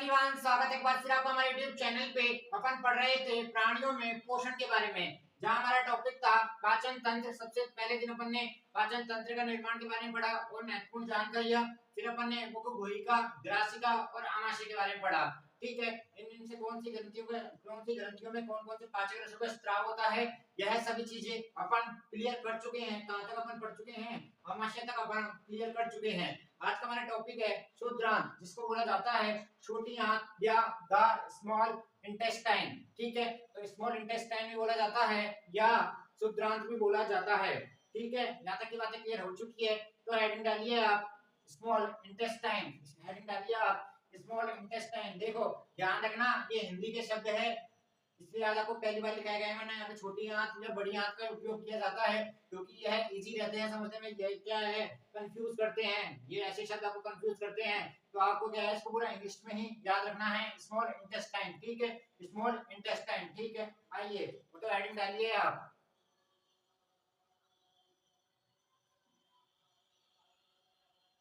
Everyone, स्वागत है एक बार फिर आपका हमारे YouTube चैनल पे। अपन पढ़ रहे थे प्राणियों में पोषण के बारे में, जहां हमारा टॉपिक था पाचन तंत्र। सबसे पहले दिन अपन ने पाचन तंत्र का निर्माण के बारे में पढ़ा और महत्वपूर्ण जानकारियां। फिर अपन ने मुख गुहिका, ग्रासिका और आमाशय के बारे में पढ़ा। ठीक है, इनसे कौन सी ग्रंथियों में कौन कौन से पाचक रसों का स्त्राव होता है, यह सभी चीजें अपन क्लियर कर चुके हैं। कहां तक अपन पढ़ चुके हैं? आमाशय तक अपन क्लियर कर चुके हैं। आज का हमारा टॉपिक है क्षुद्रांत, जिसको बोला जाता है छोटी आंत या द स्मॉल इंटेस्टाइन। ठीक है, तो स्मॉल इंटेस्टाइन भी बोला जाता है या क्षुद्रांत भी बोला जाता है। ठीक है, यहाँ तक की बातें क्लियर हो चुकी है। तो हेडिंग डालिए आप स्मॉल इंटेस्टाइन, हेडिंग डालिए आप स्मॉल इंटेस्टाइन। देखो ध्यान रखना, ये हिंदी के शब्द है, इसलिए आज आपको पहली बार लिखाया गया है। मैंने यहाँ पे छोटी आंत या बड़ी आंत का उपयोग किया जाता है क्योंकि यह इजी रहते हैं समझने में। ये क्या है, कंफ्यूज करते हैं, ये ऐसे शब्द आपको कंफ्यूज करते हैं। तो आपको क्या है, इसको पूरा इंग्लिश में ही याद रखना है, स्मॉल इंटेस्टाइन। ठीक है, स्मॉल इंटेस्टाइन। ठीक है, आइए तो हेडिंग डालिए आप,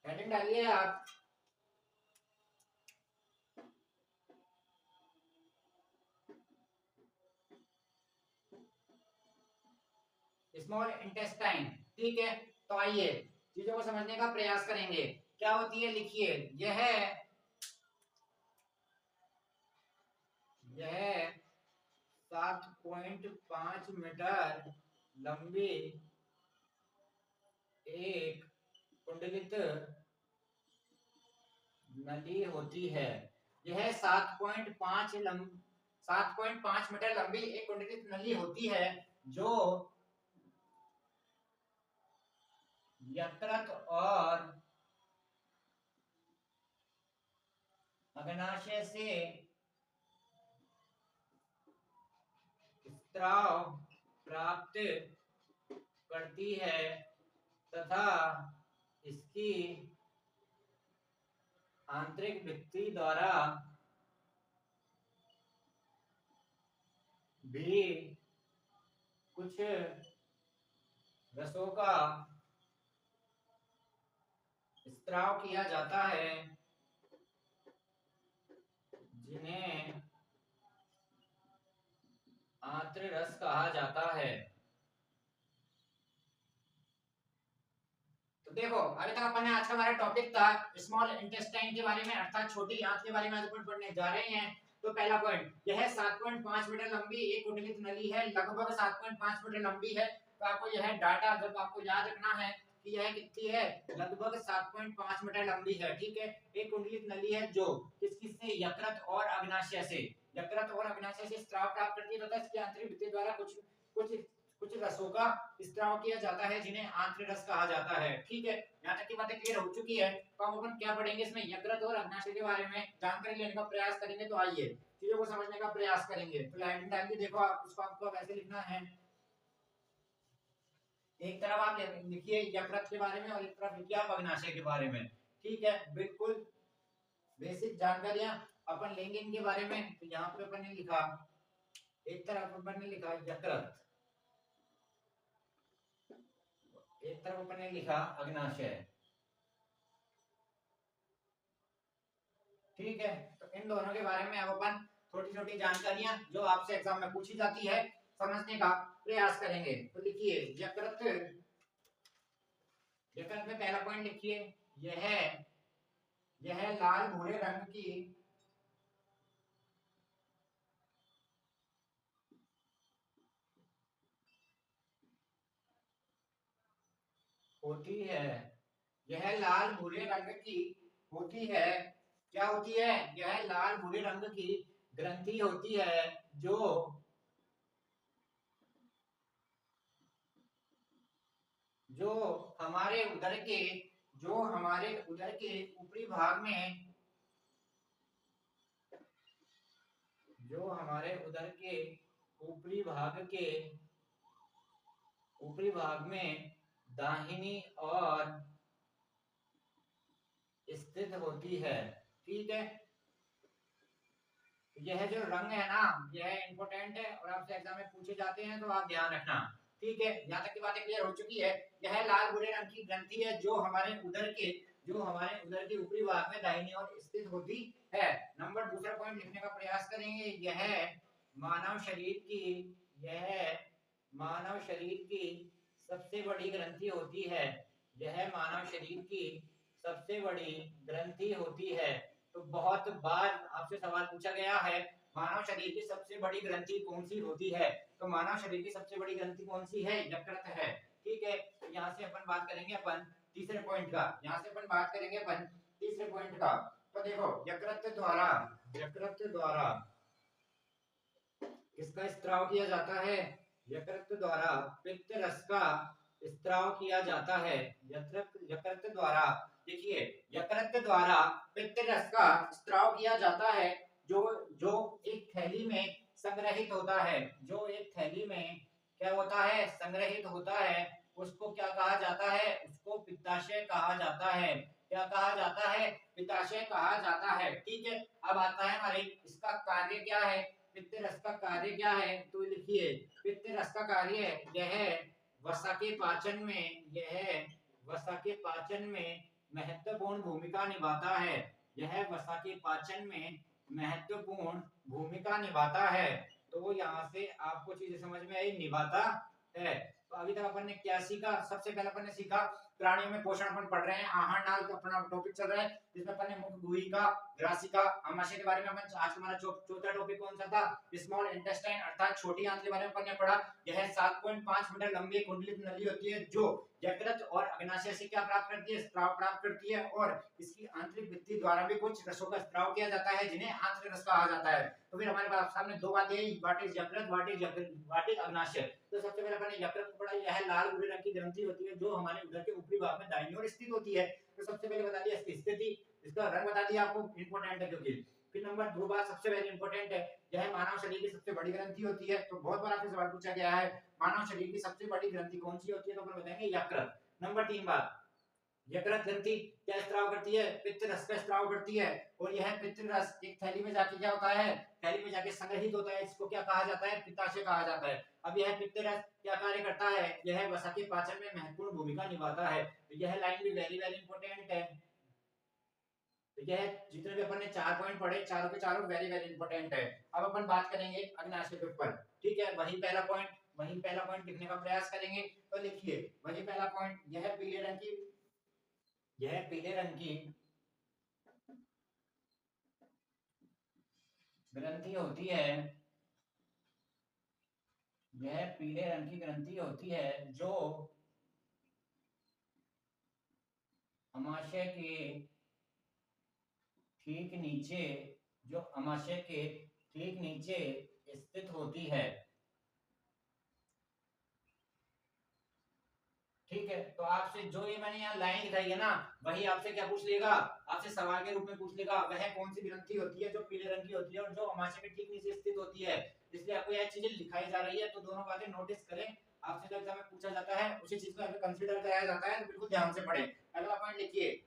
हेडिंग डालिए आप स्मॉल इंटेस्टाइन। ठीक है, तो आइए चीजों को समझने का प्रयास करेंगे। क्या होती है, लिखिए। यह 7.5 मीटर लंबी एक कुंडलित नली होती है। यह 7.5 मीटर लंबी एक कुंडलित नली होती है जो यकृत और अग्नाशय से स्त्राव प्राप्त करती है तथा इसकी आंतरिक भित्ति द्वारा भी कुछ रसों का स्त्राव किया जाता है जिन्हें आंत्र रस कहा जाता है। तो देखो, अभी तक अपन ने आज का हमारा टॉपिक था स्मॉल इंटेस्टाइन के बारे में, अर्थात छोटी आंत के बारे में आज अपन पढ़ने जा रहे हैं। तो पहला पॉइंट, यह 7.5 मीटर लंबी एक कुंडलित नली है, लगभग 7.5 मीटर लंबी है। तो आपको यह डाटा जब आपको याद रखना है कि यह कितनी है, लगभग 7.5 मीटर लंबी है। ठीक है, एक कुंडलित नली है जो किस किस से, यकृत और अग्नाशय से, यकृत और अग्नाशय से स्त्राव प्राप्त करती है तथा इसके आंतरिक भित्ति द्वारा कुछ कुछ कुछ रसों का स्त्राव किया जाता है जिन्हें आंत्र रस कहा जाता है। ठीक है, यहाँ तक की बातें क्लियर हो चुकी है। तो हम अपन क्या पढ़ेंगे, इसमें यकृत और अग्नाशय के बारे में जानकारी लेने का प्रयास करेंगे। तो आइए चीजों को समझने का प्रयास करेंगे। तो लाइन टाइम भी देखो, आप उसको आपको वैसे लिखना है, एक तरफ आप लिखिए यकृत के बारे में और एक तरफ लिखिए आप अग्नाशय के बारे में। ठीक है, बिल्कुल बेसिक जानकारियां अपन लेंगे इनके बारे में। तो यहाँ पे अपन ने लिखा, एक तरफ अपन ने लिखा यकृत, एक तरफ अपन ने लिखा अग्नाशय। ठीक है, तो इन दोनों के बारे में अब अपन छोटी छोटी जानकारियां जो आपसे एग्जाम में पूछी जाती है समझने का प्रयास करेंगे। तो लिखिए यकृत, यकृत में पहला पॉइंट लिखिए, यह लाल भूरे रंग की होती है, यह लाल भूरे रंग की होती है। क्या होती है? यह लाल भूरे रंग की ग्रंथि होती है जो जो हमारे उदर के ऊपरी भाग में, जो हमारे उदर के ऊपरी भाग में दाहिनी ओर स्थित होती है। ठीक है, यह जो रंग है ना, यह इंपॉर्टेंट है और आपसे एग्जाम में पूछे जाते हैं, तो आप ध्यान रखना। ठीक है, यहाँ तक की बातें क्लियर हो चुकी है। यह लाल भूरे रंग की ग्रंथि है जो हमारे उदर के ऊपरी भाग में दाहिनी ओर स्थित होती है। नंबर दूसरा पॉइंट लिखने का प्रयास करेंगे। मानव शरीर की यह मानव शरीर की सबसे बड़ी ग्रंथि होती है। यह मानव शरीर की सबसे बड़ी ग्रंथि होती है। तो बहुत बार आपसे सवाल पूछा गया है, मानव शरीर की सबसे बड़ी ग्रंथि कौन सी होती है? तो मानव शरीर की सबसे बड़ी ग्रंथि कौन सी है? यकृत है। ठीक है, तो यहाँ से अपन बात करेंगे तीसरे पॉइंट का। यहाँ से अपन बात करेंगे तीसरे पॉइंट का। तो देखो, यकृत द्वारा किसका स्त्राव किया जाता है? यकृत द्वारा पित्त रस का स्त्राव किया जाता है। यकृत द्वारा, देखिए, यकृत द्वारा पित्त रस का स्त्राव किया जाता है, जो जो एक थैली में संग्रहित होता है। जो एक थैली में क्या होता है? संग्रहित होता है। उसको क्या कहा जाता है? उसको पित्ताशय कहा जाता है। क्या कहा जाता है? पित्ताशय कहा जाता है। ठीक है, अब आता है हमारे इसका कार्य क्या है? पित्त रस का कार्य क्या है? तो लिखिए, पित्त रस का कार्य वसा के पाचन में महत्वपूर्ण भूमिका निभाता है। यह वसा के पाचन में महत्वपूर्ण भूमिका निभाता है। तो यहाँ से आपको चीजें समझ में आई, निभाता है। तो अभी तक अपन ने क्या सीखा? सबसे पहले अपन ने सीखा प्राणियों में पोषण अपन पढ़ रहे हैं, आहार नाल का अपना टॉपिक चल रहा है, जिसमें अपन ने मुख्य गुहिका, ग्रासिका, आमाशय के बारे में अपन, आज हमारा चौथा टॉपिक कौन सा था? स्मॉल इंटेस्टाइन अर्थात छोटी आंत के बारे में अपन ने पढ़ा। यह 7.5 मीटर लंबी कुंडलित नली होती है, जो यकृत और अग्नाशय से क्या प्राप्त करती है? स्राव प्राप्त करती है, और इसकी आंतरिक भित्ति द्वारा भी कुछ रसों का स्राव किया जाता है, जिन्हें आंतरिक रस कहा जाता है। तो फिर हमारे पास सामने दो बातें आई, व्हाट इज यकृत, व्हाट इज अग्नाशय। तो सबसे पहले अपन ने यकृत को पढ़ा। यह लाल भूरे रंग की ग्रंथि होती है, जो हमारे उदर के ऊपरी भाग में दाहिनी ओर स्थित होती है। तो सबसे पहले बता दिया इसकी स्थिति, इसका रंग बता दिया आपको, इंपॉर्टेंट है क्योंकि। फिर नंबर दो बात सबसे पहले इंपॉर्टेंट है, यह मानव शरीर की सबसे बड़ी ग्रंथि होती है। तो बहुत बार आपसे सवाल पूछा गया है, मानव शरीर की सबसे बड़ी ग्रंथि कौन सी होती है? तो अपन बताएंगे यकृत। नंबर तीन बात, यकृत ग्रंथि क्या स्त्राव करती है? पित्त रस का स्त्राव करती है, और यह पित्त रस एक थैली में जाके क्या होता है? थैली में जाके संग्रहित होता है। इसको क्या कहा जाता है? पित्ताशय कहा जाता है। अब यह पित्त रस क्या कार्य करता है? यह वसा के पाचन में महत्वपूर्ण भूमिका निभाता है। तो यह लाइन भी वेरी वेरी इंपॉर्टेंट है। तो यह जितने भी अपन ने 4 पॉइंट पढ़े, चारों के चारों वेरी वेरी इंपॉर्टेंट है। अब अपन बात करेंगे अग्नाशय के ऊपर। ठीक है, वही पहला पॉइंट लिखने का प्रयास करेंगे। तो लिखिए, वही पहला पॉइंट, यह पीले रंग की ग्रंथि होती है। यह पीले रंग की ग्रंथि होती है, जो अमाशय के ठीक नीचे स्थित होती है। ठीक है, तो आपसे जो ये मैंने यहाँ लाइन दिखाई है ना, वही आपसे क्या पूछ लेगा? आपसे सवाल के रूप में पूछ लेगा, वह कौन सी ग्रंथि होती है जो पीले रंग की होती है और जो अमाशय के ठीक नीचे स्थित होती है। इसलिए आपको यह चीजें दिखाई जा रही है, तो दोनों बातें नोटिस करें। आपसे जो एग्जाम में पूछा जाता है, उसी चीज को कंसीडर कराया जाता है, तो बिल्कुल ध्यान से पढ़ें। अगला पॉइंट लिखिए,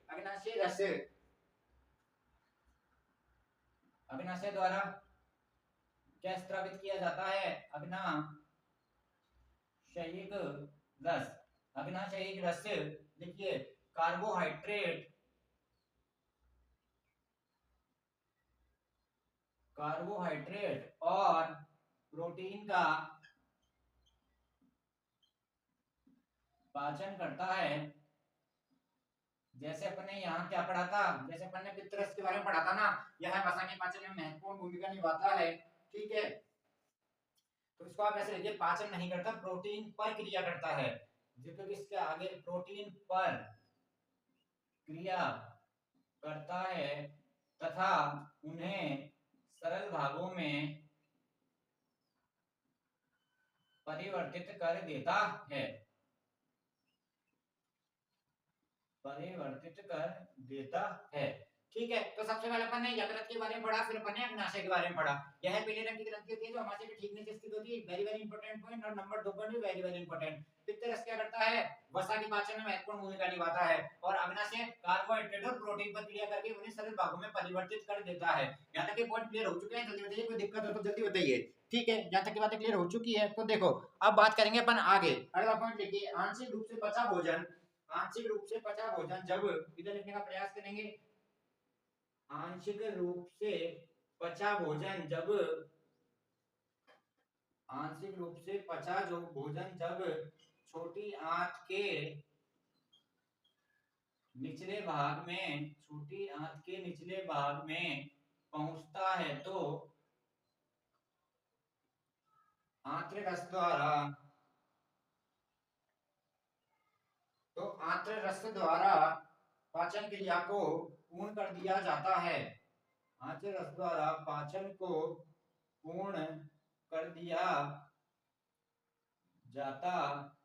अग्नाशय द्वारा क्या स्रावित किया जाता है? अग्नाशयिक रस। अग्नाशयिक रस से देखिए, कार्बोहाइड्रेट और प्रोटीन का पाचन करता है। जैसे अपन ने यहाँ क्या पढ़ा था? जैसे अपन ने पित्त रस के बारे में पढ़ा था ना, यह वसा के पाचन में महत्वपूर्ण भूमिका निभाता है। ठीक है, तो इसको आप ऐसे लिखिए, पाचन नहीं करता, प्रोटीन पर क्रिया करता है। जिसको इसके आगे प्रोटीन पर क्रिया करता है तथा उन्हें सरल भागों में परिवर्तित कर देता है। ठीक है, तो सबसे पहले अपन ने यकृत के बारे में पढ़ा, फिर अपन ने अग्नाशय के बारे में पढ़ा। यह पीले रंग की ग्रंथि होती है, जो अमाशय के ठीक नीचे स्थित होती है। Very very important point. और नंबर 2 पॉइंट भी वेरी वेरी इंपॉर्टेंट। पित्त रस क्या करता है? वसा के पाचन में महत्वपूर्ण भूमिका निभाता है, और अग्नाशय कार्बोहाइड्रेट और प्रोटीन पर क्रिया करके उन्हें सरल भागों में परिवर्तित कर देता है। यहाँ तक के पॉइंट क्लियर हो चुके हैं? जल्दी बताइए, कोई दिक्कत हो तो जल्दी बताइए। ठीक है, यहाँ तक की बातें क्लियर हो चुकी है। तो देखो, अब बात करेंगे अपन आगे। अगला पॉइंट लिखिए, आंशिक रूप से पचा भोजन। जब इधर लिखने का प्रयास करेंगे, आंशिक रूप से पचा भोजन जब आंशिक रूप से पचा जो भोजन जब छोटी आंत के निचले भाग में छोटी आंत के निचले भाग में पहुंचता है तो आंत्र रस द्वारा पाचन क्रिया को पूर्ण कर दिया जाता है। आंत्र रस द्वारा पाचन को पूर्ण कर दिया जाता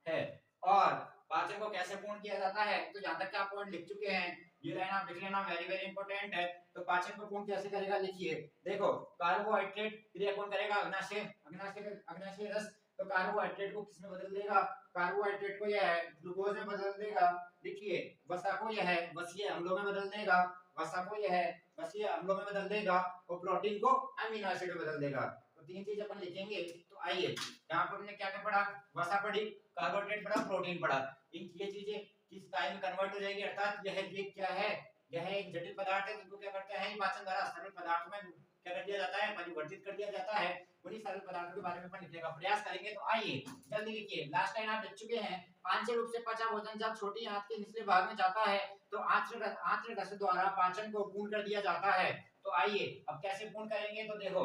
है। और पाचन को कैसे पूर्ण किया जाता है, तो जहां तक कि आप पॉइंट लिख चुके हैं, ये लाइन आप लिख लेना, वेरी वेरी इंपॉर्टेंट है। तो पाचन को पूर्ण कैसे करेगा, लिखिए, देखो, कार्बोहाइड्रेट क्रिया कौन करेगा, अग्नाशय रस। तो कार्बोहाइड्रेट को किसमें बदल देगा, कार्बोहाइड्रेट को यह ग्लूकोज में बदल देगा। लिखिए, वसा को यह वसीय अम्लों में बदल देगा, वसा को यह वसीय अम्लों में बदल देगा, और प्रोटीन को अमीनो एसिड में बदल देगा। तो तीन चीज अपन लिखेंगे। तो आइए, यहाँ पर हमने क्या क्या पढ़ा, वसा पढ़ी, कार्बोहाइड्रेट पढ़ा, प्रोटीन पढ़ा। ये चीजें किस टाइम में कन्वर्ट हो जाएगी, अर्थात ये क्या है, यह एक जटिल पदार्थ है जिनको क्या करते हैं, पाचन द्वारा सरल पदार्थों में क्या कर दिया जाता है, परिवर्तित कर दिया जाता है। उन्हीं सरल पदार्थों के बारे में अपन लिखने का प्रयास करेंगे। तो आइए जल्दी लिखिए, लास्ट लाइन आप लिख चुके हैं, आंशिक रूप से पचा भोजन जब छोटी आंत के निचले भाग में जाता है तो आंत्र रस द्वारा पाचन को पूर्ण कर दिया जाता है। तो आइए अब कैसे पूर्ण करेंगे, तो देखो,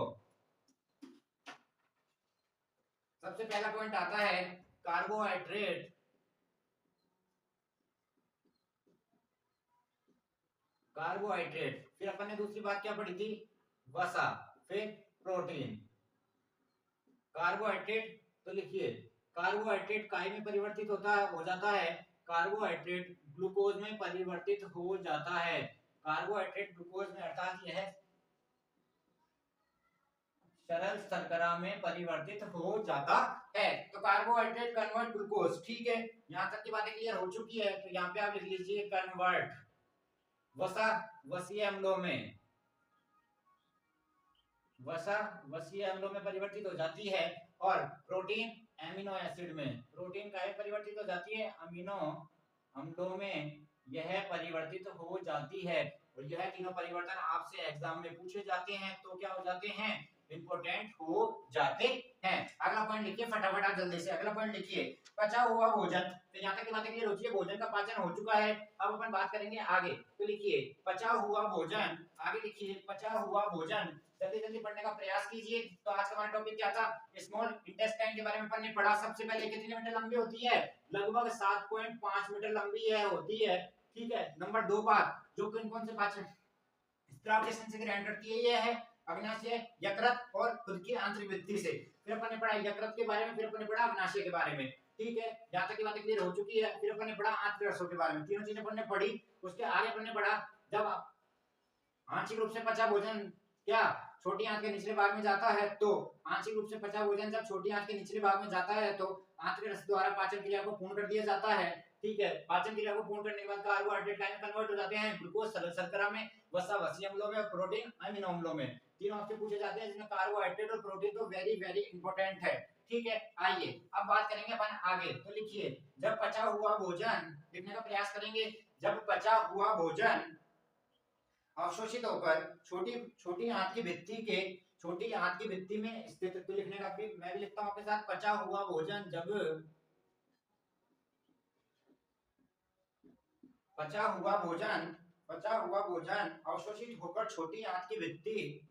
सबसे पहला पॉइंट आता है कार्बोहाइड्रेट, फिर अपन ने दूसरी बात क्या पढ़ी थी, वसा, फिर प्रोटीन। कार्बोहाइड्रेट, तो लिखिए, कार्बोहाइड्रेट काय में परिवर्तित हो जाता है, कार्बोहाइड्रेट ग्लूकोज में परिवर्तित हो जाता है। कार्बोहाइड्रेट ग्लूकोज में, अर्थात यह सरल शर्करा में परिवर्तित हो जाता है। तो कार्बोहाइड्रेट कन्वर्ट ग्लूकोज, ठीक है, यहां तक की बातें क्लियर हो चुकी है। तो यहाँ पे आप लिख लीजिए कन्वर्ट वसा वसीय अम्लों में, वसा वसीय अम्लों में परिवर्तित हो जाती है, और प्रोटीन एमिनो एसिड में, प्रोटीन का परिवर्तित हो जाती है, अमीनो अम्लों में यह परिवर्तित हो जाती है। और यह तीनों परिवर्तन आपसे एग्जाम में पूछे जाते हैं, तो क्या हो जाते हैं, इंपोर्टेंट हो जाते हैं। अगला पॉइंट लिखिए फटाफट, आप जल्दी से अगला पॉइंट लिखिए, पचा हुआ भोजन। तो यहाँ तक की बातें क्लियर हो चुकी है, भोजन का पाचन हो चुका है। अब अपन बात करेंगे आगे। तो लिखिए पचा हुआ भोजन, आगे लिखिए पचा हुआ भोजन, जल्दी जल्दी पढ़ने का प्रयास कीजिए। तो आज का हमारा टॉपिक क्या था, स्मॉल इंटेस्टाइन के बारे में अपन ने पढ़ा। सबसे पहले कितने मीटर लंबी होती है, लगभग 7.5 मीटर लंबी है, होती है, ठीक है। नंबर 2 बात, जो कौन कौन से पाचन स्त्राव के संचय ग्रहण करती है, ये है अग्नाशय, यकृत और खुद की आंतरिक भित्ति से। फिर अपन ने पढ़ा यकृत के बारे में, फिर अपन ने पढ़ा अग्नाशय के बारे में, ठीक है, यहाँ तक की बातें क्लियर हो चुकी है। फिर अपन ने पढ़ा आंतरिक रसों के बारे में, तीनों चीजें अपन ने पढ़ी। उसके आगे अपन ने पढ़ा, जब आंशिक रूप से पचा भोजन क्या छोटी आंत के निचले भाग में जाता है, तो आंशिक रूप से पचा भोजन जब छोटी आंत के निचले भाग में जाता है तो आंतरिक रस द्वारा पाचन क्रिया को पूर्ण कर दिया जाता है, ठीक है। पाचन क्रिया को पूर्ण करने के बाद कार्बोहाइड्रेट में कन्वर्ट हो जाते हैं, ग्लूकोज सरल शर्करा में, वसा वसीय अम्लों में, और प्रोटीन अमीनो अम्लों में। तीनों आपसे पूछे जाते हैं, जिसमें कार्बोहाइड्रेट और प्रोटीन तो वेरी वेरी इंपॉर्टेंट है, ठीक है। आइए अब बात करेंगे अपन आगे। तो लिखिए, जब पचा हुआ भोजन, लिखने का प्रयास करेंगे, जब पचा हुआ भोजन अवशोषित होकर छोटी छोटी आंत की भित्ति में स्थित, तो लिखने का भी मैं भी लिखता हूं आपके साथ, पचा हुआ भोजन जब पचा हुआ भोजन अवशोषित होकर छोटी आंत की भित्ति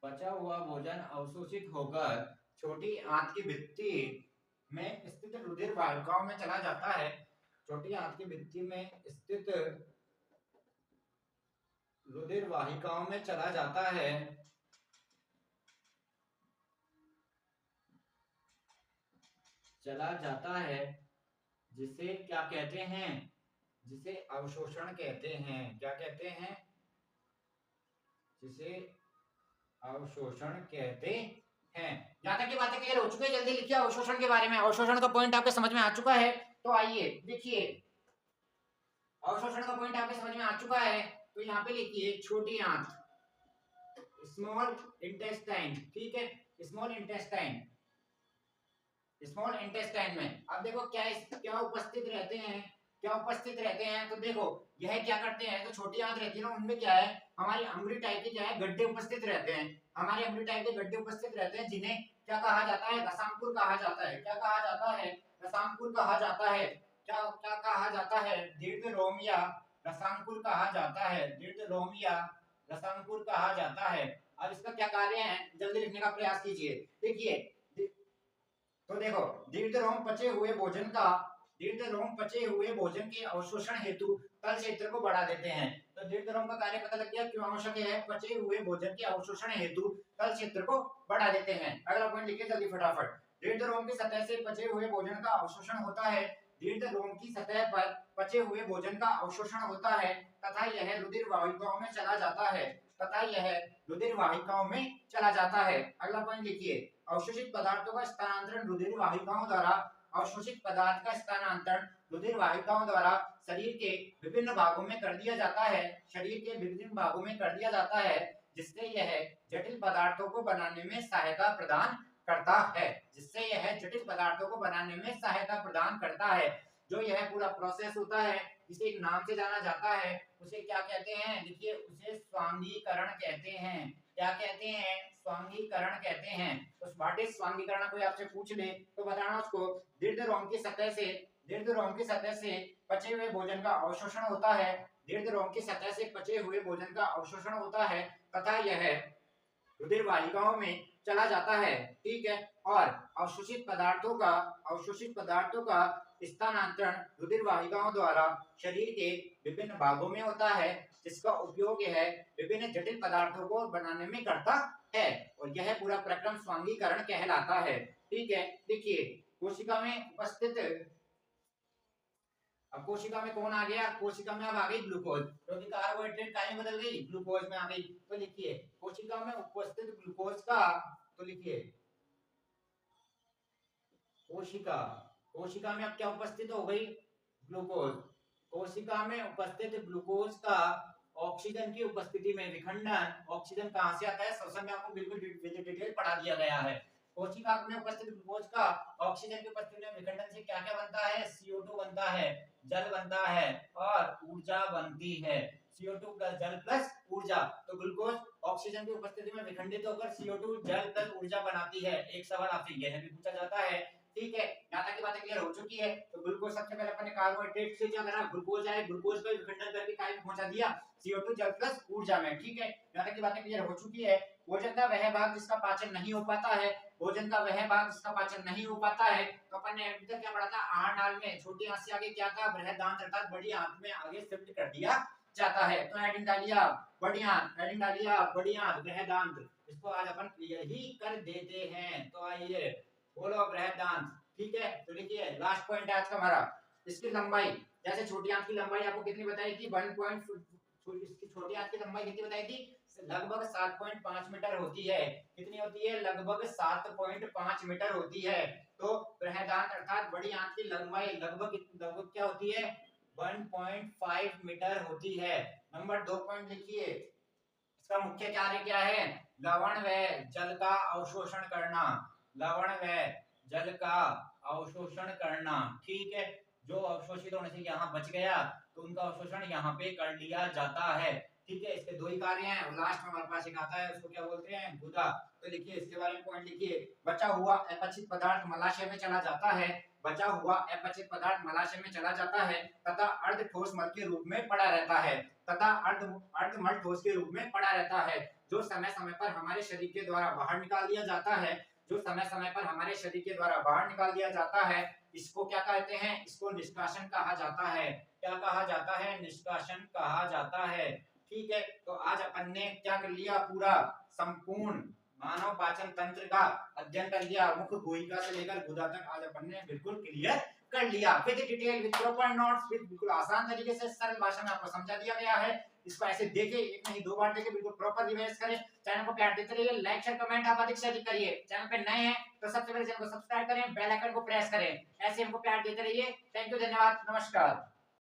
पचा हुआ भोजन अवशोषित होकर छोटी आंत की भित्ति में स्थित रुधिर वाहिकाओं में चला जाता है, छोटी आंत की भित्ति में स्थित रुधिर वाहिकाओं में चला जाता है, जिसे क्या कहते हैं, जिसे अवशोषण कहते हैं। क्या कहते हैं, जिसे अवशोषण कहते हैं। यहाँ तक की बातें क्लियर हो चुकी है, जल्दी लिखिए अवशोषण के बारे में। अवशोषण का पॉइंट आपके समझ में आ चुका है, तो आइए लिखिए, अवशोषण का पॉइंट आपके समझ में आ चुका है। तो यहाँ पे लिखिए छोटी आंत, स्मॉल इंटेस्टाइन, ठीक है, स्मॉल इंटेस्टाइन, स्मॉल इंटेस्टाइन में। अब देखो क्या उपस्थित रहते हैं, तो देखो यह क्या करते हैं, तो छोटी आंत रहती है ना, उनमें क्या है, हमारी अम्बरी टाइप के क्या है, गड्ढे उपस्थित रहते हैं, हमारे अम्बरी टाइप के गड्ढे उपस्थित रहते हैं, जिन्हें क्या कहा जाता है, रसांकुर कहा जाता है। क्या कहा जाता है, रसांकुर कहा जाता है। क्या क्या कहा जाता है, दीर्घ रोम या रसांकुर कहा जाता है, दीर्घ रोम या रसांकुर कहा जाता है। अब इसका क्या कार्य है, जल्दी लिखने का प्रयास कीजिए। देखिए तो देखो, दीर्घरोम पचे हुए भोजन का, दीर्घरोम पचे हुए भोजन के अवशोषण हेतु तल क्षेत्र को बढ़ा देते हैं। तो दीर्घरोम का कार्य पता लग गया, क्यों आवश्यक है, पचे हुए भोजन के अवशोषण हेतु तल क्षेत्र को बढ़ा देते हैं। अगला पॉइंट लिखिए जल्दी फटाफट। दीर्घरोम की सतह से पचे हुए भोजन का अवशोषण होता है, दीर्घरोम की सतह पर पचे हुए भोजन का अवशोषण होता है तथा यह रुधिर वाहिकाओं में चला जाता है, तथा यह रुधिर वाहिकाओं में चला जाता है। अगला पॉइंट लिखिए, अवशोषित पदार्थों का स्थानांतरण रुधिर वाहिकाओं द्वारा, अवशोषित पदार्थ का स्थानांतरण रुधिर वाहिकाओं द्वारा शरीर के विभिन्न भागों में कर दिया जाता है, शरीर के विभिन्न भागों में कर दिया जाता है, जिससे यह जटिल पदार्थों को बनाने में सहायता प्रदान करता है, जिससे यह जटिल पदार्थों को बनाने में सहायता प्रदान करता है। जो यह पूरा प्रोसेस होता है, इसे एक नाम से जाना जाता है, उसे क्या कहते हैं, देखिए उसे स्वांगीकरण कहते हैं। क्या कहते हैं, स्वांगीकरण कहते हैं। तो व्हाट इज स्वांगीकरण, कोई आपसे पूछ ले तो बताना उसको। दीर्घरोम की सतह से, दीर्घरोम की सतह से पचे हुए भोजन का अवशोषण होता है, दीर्घरोम की सतह से पचे हुए भोजन का अवशोषण होता है तथा यह रुधिर वाहिकाओं में चला जाता है, ठीक है। और अवशोषित पदार्थों का, अवशोषित पदार्थों का स्थानांतरण रुधिर वाहिकाओं द्वारा शरीर के विभिन्न भागों में होता है, जिसका उपयोग यह विभिन्न जटिल पदार्थों को बनाने में करता है, और यह पूरा प्रक्रम स्वांगीकरण कहलाता है, ठीक है। देखिए कोशिका में उपस्थित, अब कोशिका में कौन आ गया, कोशिका में अब आ गई ग्लूकोज, क्योंकि कार्बोहाइड्रेट काय में बदल गई, ग्लूकोज में आ गई। तो लिखिए कोशिका में उपस्थित ग्लूकोज का, तो लिखिए कोशिका, कोशिका में अब क्या उपस्थित हो गई, ग्लूकोज। कोशिका में उपस्थित ग्लूकोज का ऑक्सीजन की उपस्थिति में विखंडन, ऑक्सीजन कहां से आता है, श्वसन में आपको बिल्कुल डिटेल पढ़ा दिया गया है। कोशिका में उपस्थित ग्लूकोज का ऑक्सीजन की उपस्थिति में विखंडन से क्या क्या बनता है, CO2 बनता है, जल बनता है और ऊर्जा बनती है। CO2 प्लस जल प्लस ऊर्जा, तो ग्लूकोज ऑक्सीजन की उपस्थिति में विखंडित होकर CO2 जल प्लस ऊर्जा बनाती है। एक सवाल आपसे यह भी पूछा जाता है, ठीक है। यहाँ तक की बातें क्लियर हो चुकी है। तो ग्लूकोज सबसे पहले अपन ने कार्बोहाइड्रेट से क्या करा, ग्लूकोज आए, ग्लूकोज का विखंडन करके काय में पहुंचा दिया, CO2 जल प्लस ऊर्जा में, ठीक है। यहाँ तक की बातें क्लियर हो चुकी है। भोजन का वह भाग जिसका पाचन नहीं हो पाता है, भोजन का वह भाग जिसका पाचन नहीं हो पाता है, तो अपन ने अभी तक क्या पढ़ा था, आहार नाल में छोटी आंत से आगे क्या था, बृहदांत अर्थात बड़ी आंत में आगे शिफ्ट कर दिया जाता है। तो हेडिंग डालिया बड़ी आंत, हेडिंग डालिया बड़ी आंत बृहदांत, इसको आज अपन क्लियर ही कर देते हैं। तो आइए बोलो बृहदांत, ठीक है। तो देखिए लास्ट पॉइंट आज का हमारा, इसकी लंबाई, जैसे छोटी आंत की लंबाई आपको कितनी बताई थी, 1. इसकी छोटी आंत की लंबाई कितनी बताई थी, लगभग 7.5 मीटर होती है। कितनी होती है, लगभग 7.5 मीटर होती है। तो बृहदांत अर्थात बड़ी आंत की लंबाई लगभग क्या होती है, 1.5 मीटर होती है। नंबर 2 पॉइंट लिखिए, इसका मुख्य कार्य क्या है, लवण व जल का अवशोषण करना, लवण व जल का अवशोषण करना, ठीक है। जो अवशोषित होने से यहाँ बच गया, तो उनका अवशोषण यहाँ पे कर लिया जाता है, ठीक है। इसके दो ही कार्य हैं, और लास्ट में हमारे पास एक आता है, उसको क्या बोलते हैं, गुदा। तो लिखिए इसके बारे में पॉइंट लिखिए, बचा हुआ अपचित पदार्थ मलाशय में चला जाता है, बचा हुआ अपचित पदार्थ मलाशय में चला जाता है तथा अर्ध ठोस मल के रूप में पड़ा रहता है, तथा अर्ध मल ठोस के रूप में पड़ा रहता है, जो समय समय पर हमारे शरीर के द्वारा बाहर निकाल दिया जाता है, जो समय समय पर हमारे शरीर के द्वारा बाहर निकाल दिया जाता है। इसको क्या कहते हैं, इसको निष्कासन कहा जाता है। क्या कहा जाता है, निष्कासन कहा जाता है, ठीक है। तो आज अपन ने क्या कर लिया, पूरा संपूर्ण मानव पाचन तंत्र का अध्ययन कर लिया, मुख गुहिका से लेकर गुदा तक आज अपन ने बिल्कुल क्लियर कर लिया, with detail, with proper notes, with बिल्कुल आसान तरीके से सरल भाषा में आपको समझा दिया गया है। इसको ऐसे देखे, एक नहीं 2 बार देखे, बिल्कुल प्रॉपर रिवाइज करें। चैनल को प्यार देते रहिए, लाइक शेयर कमेंट आप अधिक से अधिक करिए। चैनल पे नए हैं तो सबसे पहले चैनल को सब्सक्राइब करें, बेल आइकन को प्रेस करें, ऐसे हमको प्यार देते रहिए। थैंक यू, धन्यवाद, नमस्कार।